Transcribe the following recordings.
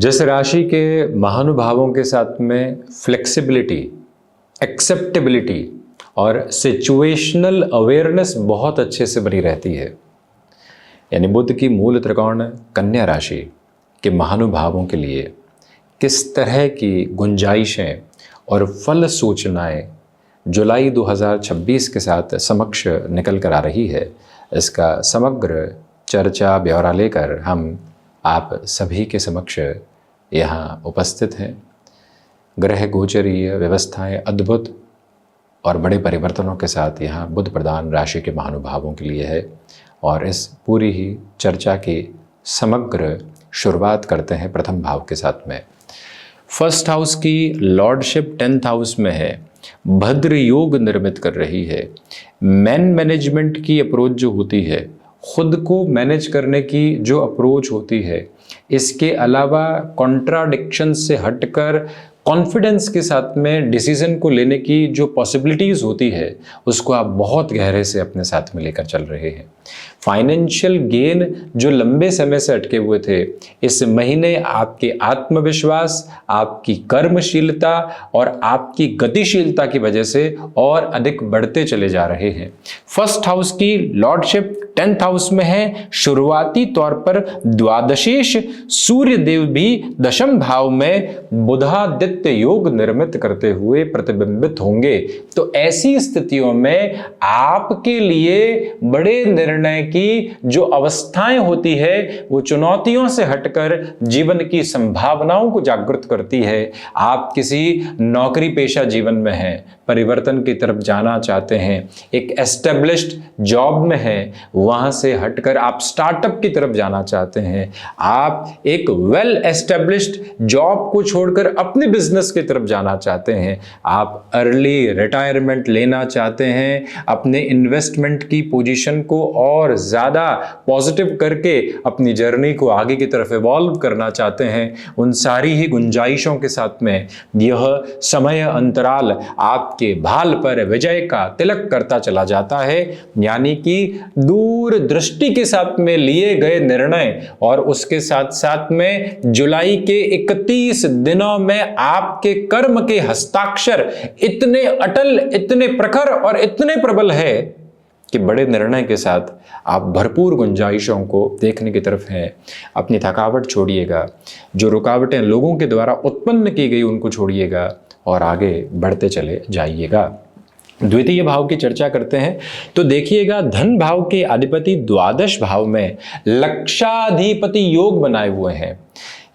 जिस राशि के महानुभावों के साथ में फ्लेक्सिबिलिटी, एक्सेप्टेबिलिटी और सिचुएशनल अवेयरनेस बहुत अच्छे से बनी रहती है, यानी बुध की मूल त्रिकोण कन्या राशि के महानुभावों के लिए किस तरह की गुंजाइशें और फल सूचनाएं जुलाई 2026 के साथ समक्ष निकल कर आ रही है, इसका समग्र चर्चा ब्यौरा लेकर हम आप सभी के समक्ष यहाँ उपस्थित हैं। ग्रह गोचरीय व्यवस्थाएं अद्भुत और बड़े परिवर्तनों के साथ यहाँ बुध प्रधान राशि के महानुभावों के लिए है और इस पूरी ही चर्चा की समग्र शुरुआत करते हैं प्रथम भाव के साथ में। फर्स्ट हाउस की लॉर्डशिप 10th हाउस में है, भद्र योग निर्मित कर रही है। मैनेजमेंट की अप्रोच जो होती है, खुद को मैनेज करने की जो अप्रोच होती है, इसके अलावा कॉन्ट्राडिक्शन से हटकर कॉन्फिडेंस के साथ में डिसीजन को लेने की जो पॉसिबिलिटीज़ होती है, उसको आप बहुत गहरे से अपने साथ में लेकर चल रहे हैं। फाइनेंशियल गेन जो लंबे समय से अटके हुए थे, इस महीने आपके आत्मविश्वास, आपकी कर्मशीलता और आपकी गतिशीलता की वजह से और अधिक बढ़ते चले जा रहे हैं। फर्स्ट हाउस की लॉर्डशिप 10th हाउस में है। शुरुआती तौर पर द्वादशेश सूर्य देव भी दशम भाव में बुधादित्य योग निर्मित करते हुए प्रतिबिंबित होंगे। तो ऐसी स्थितियों में आपके लिए बड़े निर्णय की जो अवस्थाएं होती है, वो चुनौतियों से हटकर जीवन की संभावनाओं को जागृत करती है। आप किसी नौकरी पेशा जीवन में हैं, परिवर्तन की तरफ जाना चाहते हैं, एक एस्टेब्लिश्ड जॉब में हैं, वहां से हटकर आप स्टार्टअप की तरफ जाना चाहते हैं, आप एक वेल एस्टेब्लिश्ड जॉब को छोड़कर अपने बिजनेस की तरफ जाना चाहते हैं, आप अर्ली रिटायरमेंट लेना चाहते हैं, अपने इन्वेस्टमेंट की पोजीशन को और ज्यादा पॉजिटिव करके अपनी जर्नी को आगे की तरफ इवॉल्व करना चाहते हैं, उन सारी ही गुंजाइशों के साथ में यह समय अंतराल आपके भाल पर विजय का तिलक करता चला जाता है। यानी कि दूर दृष्टि के साथ में लिए गए निर्णय और उसके साथ साथ में जुलाई के 31 दिनों में आपके कर्म के हस्ताक्षर इतने अटल, इतने प्रखर और इतने प्रबल है कि बड़े निर्णय के साथ आप भरपूर गुंजाइशों को देखने की तरफ हैं। अपनी थकावट छोड़िएगा, जो रुकावटें लोगों के द्वारा उत्पन्न की गई उनको छोड़िएगा और आगे बढ़ते चले जाइएगा। द्वितीय भाव की चर्चा करते हैं तो देखिएगा, धन भाव के अधिपति द्वादश भाव में लक्षाधिपति योग बनाए हुए हैं।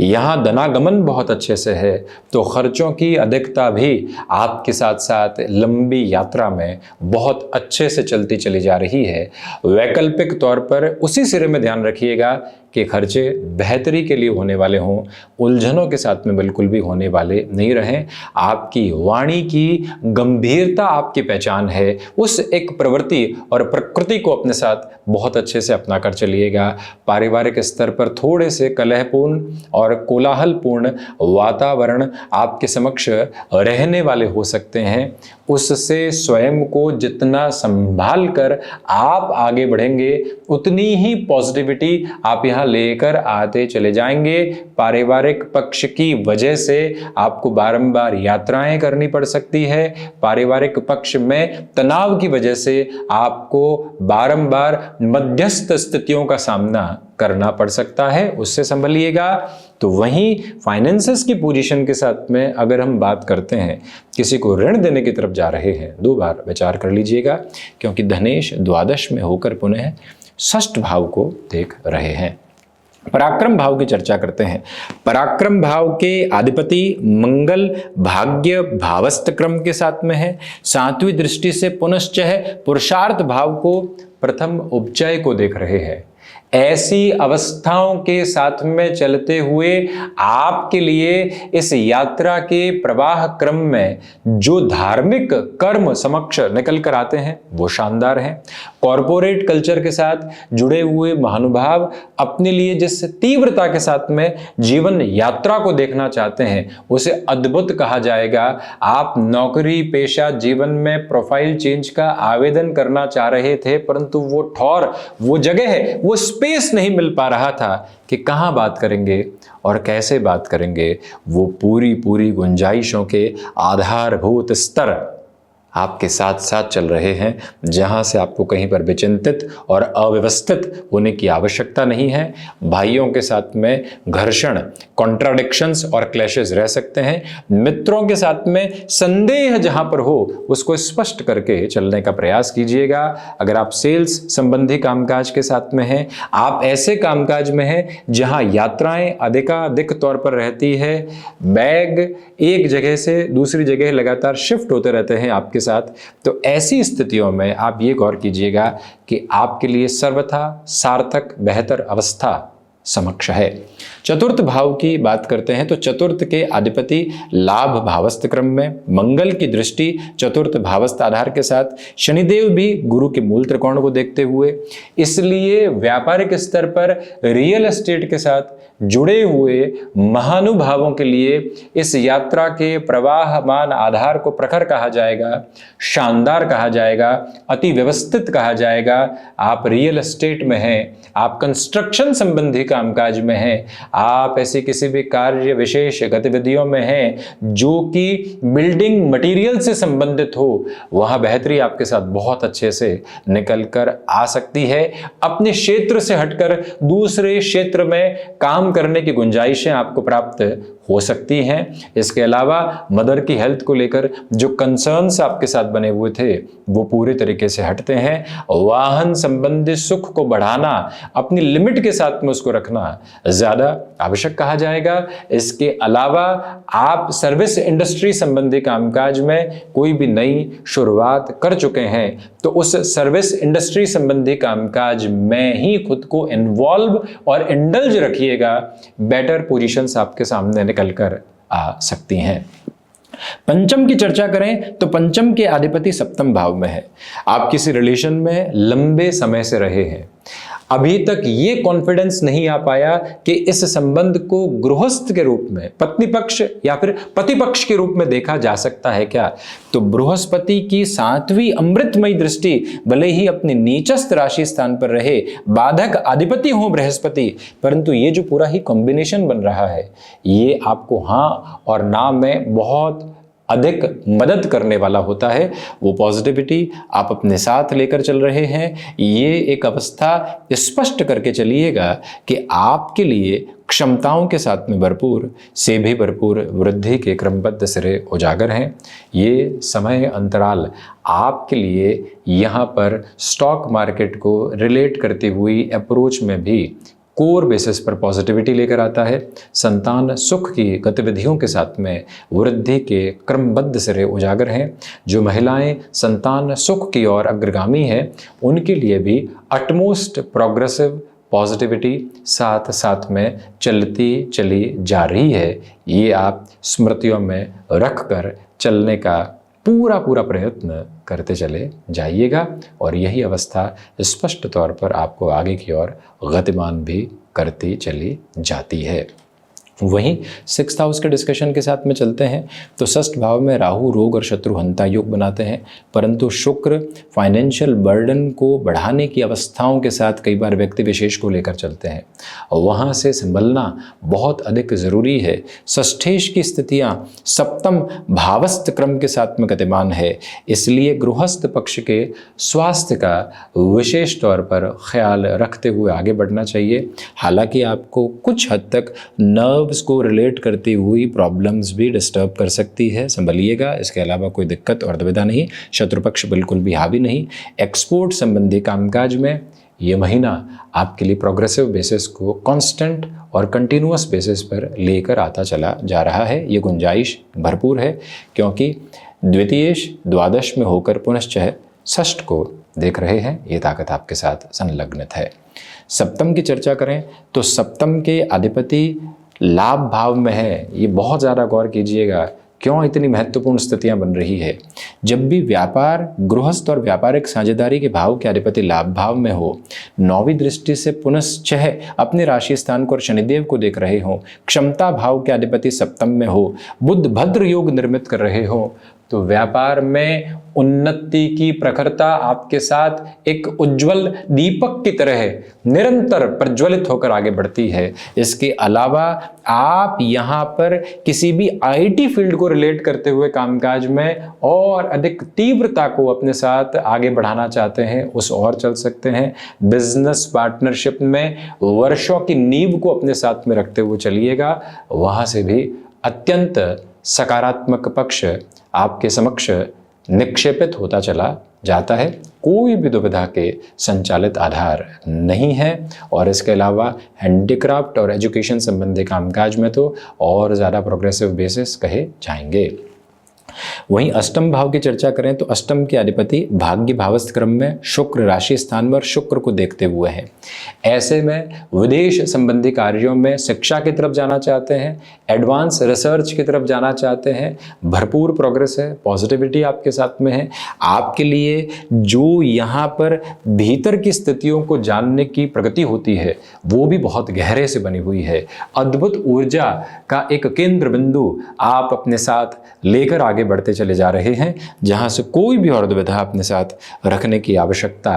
यहाँ धनागमन बहुत अच्छे से है, तो खर्चों की अधिकता भी आपके साथ साथ लंबी यात्रा में बहुत अच्छे से चलती चली जा रही है। वैकल्पिक तौर पर उसी सिरे में ध्यान रखिएगा कि खर्चे बेहतरी के लिए होने वाले हों, उलझनों के साथ में बिल्कुल भी होने वाले नहीं रहें। आपकी वाणी की गंभीरता आपकी पहचान है, उस एक प्रवृत्ति और प्रकृति को अपने साथ बहुत अच्छे से अपना कर चलिएगा। पारिवारिक स्तर पर थोड़े से कलहपूर्ण और कोलाहलपूर्ण वातावरण आपके समक्ष रहने वाले हो सकते हैं। उससे स्वयं को जितना संभाल कर आप आगे बढ़ेंगे, उतनी ही पॉजिटिविटी आप यहाँ लेकर आते चले जाएंगे। पारिवारिक पक्ष की वजह से आपको बारंबार यात्राएं करनी पड़ सकती है। पारिवारिक पक्ष में तनाव की वजह से आपको बारंबार मध्यस्थ स्थितियों का सामना करना पड़ सकता है, उससे संभलिएगा। तो वहीं फाइनेंसेस की पोजीशन के साथ में अगर हम बात करते हैं, किसी को ऋण देने की तरफ जा रहे हैं, 2 बार विचार कर लीजिएगा, क्योंकि धनेश द्वादश में होकर पुनः षष्ठ भाव को देख रहे हैं। पराक्रम भाव की चर्चा करते हैं। पराक्रम भाव के अधिपति मंगल भाग्य भावस्थ क्रम के साथ में है। 7वीं दृष्टि से पुनश्च पुरुषार्थ भाव को प्रथम उपचय को देख रहे हैं। ऐसी अवस्थाओं के साथ में चलते हुए आपके लिए इस यात्रा के प्रवाह क्रम में जो धार्मिक कर्म समक्ष निकल कर आते हैं वो शानदार हैं। कॉरपोरेट कल्चर के साथ जुड़े हुए महानुभाव अपने लिए जिस तीव्रता के साथ में जीवन यात्रा को देखना चाहते हैं उसे अद्भुत कहा जाएगा। आप नौकरी पेशा जीवन में प्रोफाइल चेंज का आवेदन करना चाह रहे थे, परंतु वो ठौर, वो जगह है, वो स्पेस नहीं मिल पा रहा था कि कहाँ बात करेंगे और कैसे बात करेंगे, वो पूरी गुंजाइशों के आधारभूत स्तर आपके साथ साथ चल रहे हैं, जहां से आपको कहीं पर भी चिंतित और अव्यवस्थित होने की आवश्यकता नहीं है। भाइयों के साथ में घर्षण, कॉन्ट्राडिक्शंस और क्लैशेस रह सकते हैं। मित्रों के साथ में संदेह जहां पर हो उसको स्पष्ट करके चलने का प्रयास कीजिएगा। अगर आप सेल्स संबंधी कामकाज के साथ में हैं, आप ऐसे कामकाज में हैं जहां यात्राएं अधिकाधिक तौर पर रहती है, बैग एक जगह से दूसरी जगह लगातार शिफ्ट होते रहते हैं आपके साथ, तो ऐसी स्थितियों में आप ये गौर कीजिएगा कि आपके लिए सर्वथा सार्थक बेहतर अवस्था समक्ष है। चतुर्थ भाव की बात करते हैं तो चतुर्थ के अधिपति लाभ भावस्थ क्रम में, मंगल की दृष्टि चतुर्थ भावस्थ आधार के साथ, शनिदेव भी गुरु के मूल त्रिकोण को देखते हुए, इसलिए व्यापारिक स्तर पर रियल एस्टेट के साथ जुड़े हुए महानुभावों के लिए इस यात्रा के प्रवाहमान आधार को प्रखर कहा जाएगा, शानदार कहा जाएगा, अति व्यवस्थित कहा जाएगा। आप रियल एस्टेट में हैं, आप कंस्ट्रक्शन संबंधी कामकाज में हैं, आप ऐसे किसी भी कार्य विशेष गतिविधियों में हैं जो कि बिल्डिंग मटेरियल से संबंधित हो, वहां बेहतरी आपके साथ बहुत अच्छे से निकल कर आ सकती है। अपने क्षेत्र से हटकर दूसरे क्षेत्र में काम करने की गुंजाइशें आपको प्राप्त हो सकती हैं। इसके अलावा मदर की हेल्थ को लेकर जो कंसर्न्स आपके साथ बने हुए थे वो पूरे तरीके से हटते हैं। वाहन संबंधी सुख को बढ़ाना, अपनी लिमिट के साथ में उसको रखना ज्यादा आवश्यक कहा जाएगा। इसके अलावा आप सर्विस इंडस्ट्री संबंधी कामकाज में कोई भी नई शुरुआत कर चुके हैं तो उस सर्विस इंडस्ट्री संबंधी कामकाज में ही खुद को इन्वॉल्व और इंडल्ज रखिएगा। बेटर पोजीशंस आपके सामने निकल कर आ सकती हैं। पंचम की चर्चा करें तो पंचम के अधिपति सप्तम भाव में है। आप किसी रिलेशन में लंबे समय से रहे हैं, अभी तक ये कॉन्फिडेंस नहीं आ पाया कि इस संबंध को गृहस्थ के रूप में, पत्नी पक्ष या फिर पति पक्ष के रूप में देखा जा सकता है क्या। तो बृहस्पति की 7वीं अमृतमयी दृष्टि भले ही अपने नीचस्थ राशि स्थान पर रहे, बाधक अधिपति हो बृहस्पति, परंतु ये जो पूरा ही कॉम्बिनेशन बन रहा है ये आपको हाँ और ना में बहुत अधिक मदद करने वाला होता है। वो पॉजिटिविटी आप अपने साथ लेकर चल रहे हैं। ये एक अवस्था स्पष्ट करके चलिएगा कि आपके लिए क्षमताओं के साथ में भरपूर से भी भरपूर वृद्धि के क्रमबद्ध सिरे उजागर हैं। ये समय अंतराल आपके लिए यहाँ पर स्टॉक मार्केट को रिलेट करती हुई अप्रोच में भी कोर बेसिस पर पॉजिटिविटी लेकर आता है। संतान सुख की गतिविधियों के साथ में वृद्धि के क्रमबद्ध सिरे उजागर हैं। जो महिलाएं संतान सुख की ओर अग्रगामी हैं उनके लिए भी अटमोस्ट प्रोग्रेसिव पॉजिटिविटी साथ साथ में चलती चली जा रही है। ये आप स्मृतियों में रख कर चलने का पूरा प्रयत्न करते चले जाइएगा और यही अवस्था स्पष्ट तौर पर आपको आगे की ओर गतिमान भी करती चली जाती है। वहीं 6th हाउस के डिस्कशन के साथ में चलते हैं तो 6th भाव में राहु रोग और शत्रुहंता योग बनाते हैं, परंतु शुक्र फाइनेंशियल बर्डन को बढ़ाने की अवस्थाओं के साथ कई बार व्यक्ति विशेष को लेकर चलते हैं और वहाँ से संभलना बहुत अधिक ज़रूरी है। षष्ठेश की स्थितियाँ सप्तम भावस्थ क्रम के साथ में गतिमान है, इसलिए गृहस्थ पक्ष के स्वास्थ्य का विशेष तौर पर ख्याल रखते हुए आगे बढ़ना चाहिए। हालांकि आपको कुछ हद तक नर्व्स को रिलेट करती हुई प्रॉब्लम्स भी डिस्टर्ब कर सकती है, संभलिएगा। इसके अलावा कोई दिक्कत और दुविधा नहीं, शत्रुपक्ष बिल्कुल भी हावी नहीं। एक्सपोर्ट संबंधी कामकाज में ये महीना आपके लिए प्रोग्रेसिव बेसिस को कांस्टेंट और कंटिन्यूअस बेसिस पर लेकर आता चला जा रहा है। ये गुंजाइश भरपूर है क्योंकि द्वितीयेश द्वादश में होकर पुनश्च षष्ठ को देख रहे हैं। ये ताकत आपके साथ संलग्नित है। सप्तम की चर्चा करें तो सप्तम के अधिपति लाभ भाव में है। ये बहुत ज़्यादा गौर कीजिएगा क्यों इतनी महत्वपूर्ण स्थितियां बन रही है। जब भी व्यापार, गृहस्थ और व्यापारिक साझेदारी के भाव के अधिपति लाभ भाव में हो, 9वीं दृष्टि से पुनश्च अपने राशि स्थान को और शनिदेव को देख रहे हो, क्षमता भाव के अधिपति सप्तम में हो, बुध भद्र योग निर्मित कर रहे हो, तो व्यापार में उन्नति की प्रखरता आपके साथ एक उज्जवल दीपक की तरह निरंतर प्रज्वलित होकर आगे बढ़ती है। इसके अलावा आप यहाँ पर किसी भी आईटी फील्ड को रिलेट करते हुए कामकाज में और अधिक तीव्रता को अपने साथ आगे बढ़ाना चाहते हैं, उस और चल सकते हैं। बिजनेस पार्टनरशिप में वर्षों की नींव को अपने साथ में रखते हुए चलिएगा, वहां से भी अत्यंत सकारात्मक पक्ष आपके समक्ष निक्षेपित होता चला जाता है। कोई भी दुविधा के संचालित आधार नहीं है। और इसके अलावा हैंडीक्राफ्ट और एजुकेशन संबंधी कामकाज में तो और ज़्यादा प्रोग्रेसिव बेसिस कहे जाएंगे। वहीं अष्टम भाव की चर्चा करें तो अष्टम के अधिपति भाग्य भावस्थ क्रम में शुक्र राशि स्थान में और शुक्र को देखते हुए हैं। ऐसे में विदेश संबंधी कार्यों में शिक्षा की तरफ जाना चाहते हैं, एडवांस रिसर्च की तरफ जाना चाहते हैं, भरपूर प्रोग्रेस है, पॉजिटिविटी आपके साथ में है। आपके लिए जो यहाँ पर भीतर की स्थितियों को जानने की प्रगति होती है वो भी बहुत गहरे से बनी हुई है। अद्भुत ऊर्जा का एक केंद्र बिंदु आप अपने साथ लेकर आगे बढ़ते चले जा रहे हैं, जहां से कोई भी और दुविधा अपने साथ रखने की आवश्यकता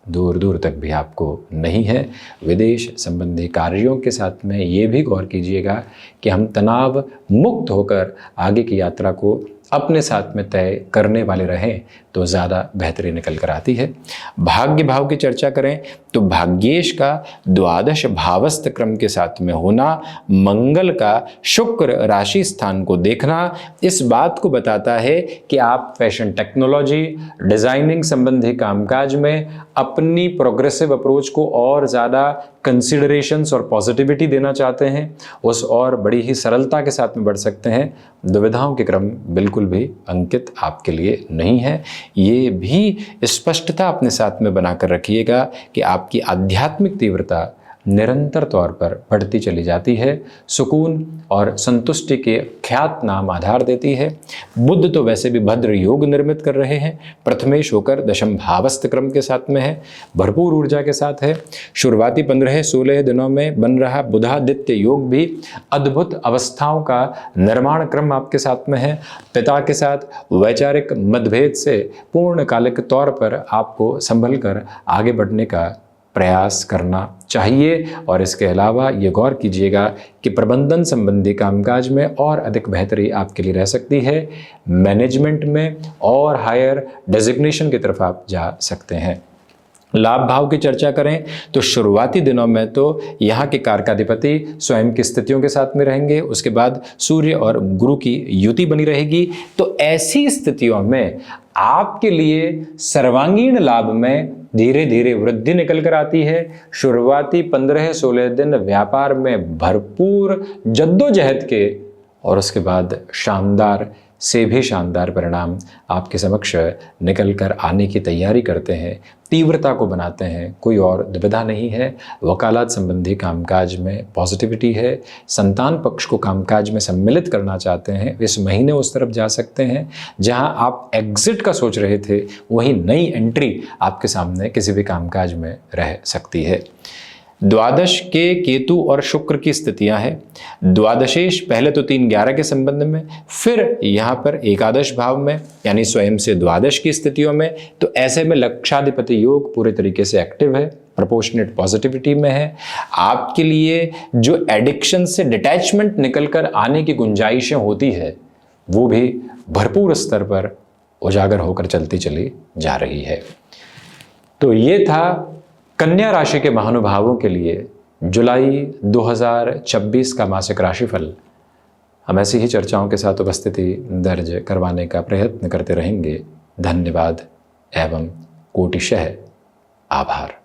दूर दूर तक भी आपको नहीं है। विदेश संबंधी कार्यों के साथ में ये भी गौर कीजिएगा कि हम तनाव मुक्त होकर आगे की यात्रा को अपने साथ में तय करने वाले रहें तो ज़्यादा बेहतरी निकल कर आती है। भाग्य भाव की चर्चा करें तो भाग्येश का द्वादश भावस्थ क्रम के साथ में होना, मंगल का शुक्र राशि स्थान को देखना इस बात को बताता है कि आप फैशन टेक्नोलॉजी, डिज़ाइनिंग संबंधी कामकाज में अपनी प्रोग्रेसिव अप्रोच को और ज़्यादा कंसिडरेशंस और पॉजिटिविटी देना चाहते हैं, उस और बड़ी ही सरलता के साथ में बढ़ सकते हैं। दुविधाओं के क्रम बिल्कुल भी अंकित आपके लिए नहीं है। ये भी स्पष्टता अपने साथ में बनाकर रखिएगा कि आपकी आध्यात्मिक तीव्रता निरंतर तौर पर बढ़ती चली जाती है, सुकून और संतुष्टि के ख्यात नाम आधार देती है। बुध तो वैसे भी भद्र योग निर्मित कर रहे हैं, प्रथमेश होकर दशम भावस्थ क्रम के साथ में है, भरपूर ऊर्जा के साथ है। शुरुआती 15-16 दिनों में बन रहा बुधादित्य योग भी अद्भुत अवस्थाओं का निर्माण क्रम आपके साथ में है। पिता के साथ वैचारिक मतभेद से पूर्णकालिक तौर पर आपको संभल कर आगे बढ़ने का प्रयास करना चाहिए। और इसके अलावा ये गौर कीजिएगा कि प्रबंधन संबंधी कामकाज में और अधिक बेहतरी आपके लिए रह सकती है। मैनेजमेंट में और हायर डेजिग्नेशन की तरफ आप जा सकते हैं। लाभ भाव की चर्चा करें तो शुरुआती दिनों में तो यहाँ के कारकाधिपति स्वयं की स्थितियों के साथ में रहेंगे, उसके बाद सूर्य और गुरु की युति बनी रहेगी। तो ऐसी स्थितियों में आपके लिए सर्वांगीण लाभ में धीरे धीरे वृद्धि निकल कर आती है। शुरुआती 15-16 दिन व्यापार में भरपूर जद्दोजहद के और उसके बाद शानदार से भी शानदार परिणाम आपके समक्ष निकल कर आने की तैयारी करते हैं, तीव्रता को बनाते हैं। कोई और दुविधा नहीं है। वकालत संबंधी कामकाज में पॉजिटिविटी है। संतान पक्ष को कामकाज में सम्मिलित करना चाहते हैं, इस महीने उस तरफ जा सकते हैं। जहां आप एग्जिट का सोच रहे थे वहीं नई एंट्री आपके सामने किसी भी कामकाज में रह सकती है। द्वादश के केतु और शुक्र की स्थितियां हैं। द्वादशेश पहले तो 3-11 के संबंध में, फिर यहाँ पर एकादश भाव में यानी स्वयं से द्वादश की स्थितियों में। तो ऐसे में लक्षाधिपति योग पूरे तरीके से एक्टिव है, प्रोपोर्शनेट पॉजिटिविटी में है। आपके लिए जो एडिक्शन से डिटैचमेंट निकल कर आने की गुंजाइशें होती है वो भी भरपूर स्तर पर उजागर होकर चलती चली जा रही है। तो ये था कन्या राशि के महानुभावों के लिए जुलाई 2026 का मासिक राशिफल। हम ऐसी ही चर्चाओं के साथ उपस्थिति दर्ज करवाने का प्रयत्न करते रहेंगे। धन्यवाद एवं कोटिशः आभार।